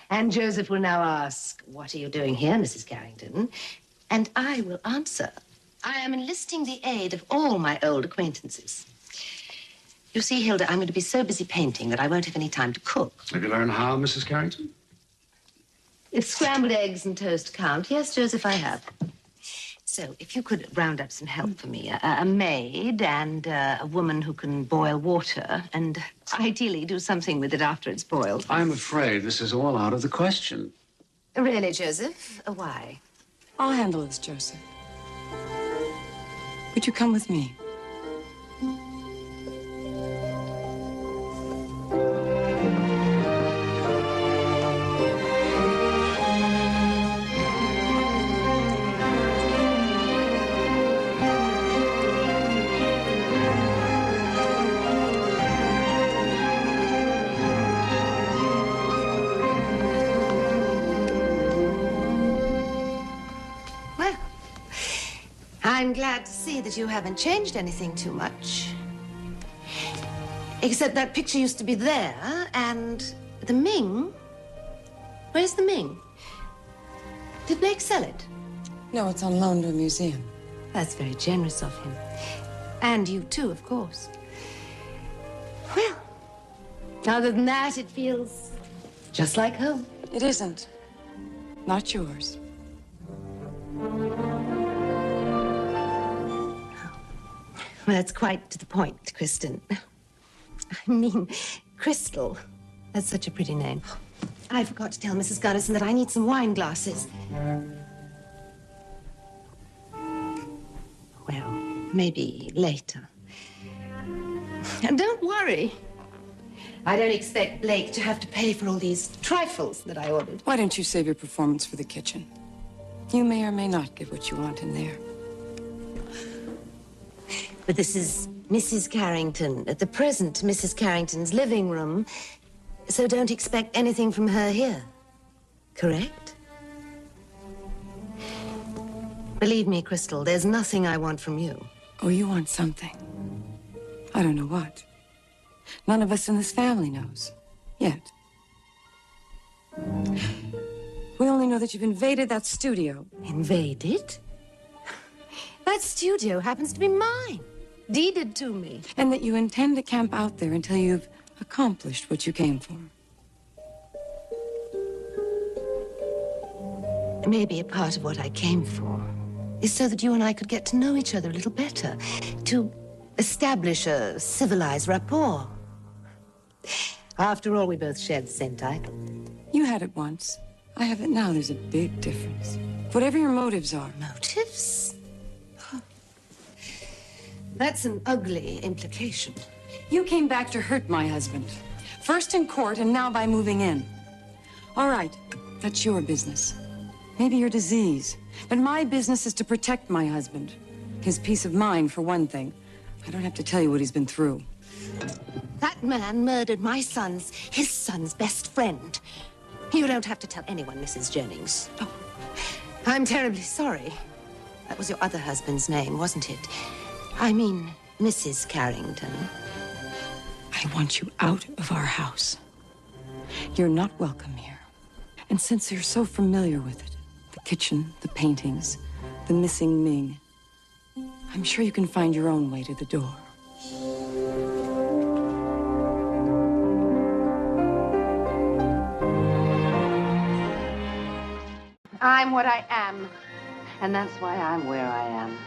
And Joseph will now ask, what are you doing here, Mrs. Carrington? And I will answer, I am enlisting the aid of all my old acquaintances. You see, Hilda, I'm going to be so busy painting that I won't have any time to cook. Have you learned how, Mrs. Carrington? If scrambled eggs and toast count, yes, Joseph, I have. So, if you could round up some help for me, a maid and a woman who can boil water, and ideally do something with it after it's boiled. I'm afraid this is all out of the question. Really, Joseph? Why? I'll handle this, Joseph. Would you come with me? I'm glad to see that you haven't changed anything too much. Except that picture used to be there, and the Ming... Where's the Ming? Did Blake sell it? No, it's on loan to a museum. That's very generous of him. And you too, of course. Well, other than that, it feels just like home. It isn't. Not yours. Well, that's quite to the point, Kristen. I mean, Crystal. That's such a pretty name. I forgot to tell Mrs. Gunnison that I need some wine glasses. Well, maybe later. And don't worry. I don't expect Blake to have to pay for all these trifles that I ordered. Why don't you save your performance for the kitchen? You may or may not get what you want in there. But this is Mrs. Carrington, at the present Mrs. Carrington's living room, so don't expect anything from her here. Correct? Believe me, Crystal, there's nothing I want from you. Oh, you want something. I don't know what. None of us in this family knows. Yet. We only know that you've invaded that studio. Invaded? That studio happens to be mine. Deeded to me. And that you intend to camp out there until you've accomplished what you came for. Maybe a part of what I came for is so that you and I could get to know each other a little better, to establish a civilized rapport. After all, we both share the same title. You had it once. I have it now. There's a big difference. Whatever your motives are. Motives? That's an ugly implication. You came back to hurt my husband. First in court and now by moving in. All right, that's your business. Maybe your disease. But my business is to protect my husband. His peace of mind, for one thing. I don't have to tell you what he's been through. That man murdered his son's best friend. You don't have to tell anyone, Mrs. Jennings. Oh, I'm terribly sorry. That was your other husband's name, wasn't it? I mean, Mrs. Carrington. I want you out of our house. You're not welcome here. And since you're so familiar with it, the kitchen, the paintings, the missing Ming, I'm sure you can find your own way to the door. I'm what I am, and that's why I'm where I am.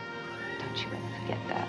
Don't you ever forget that.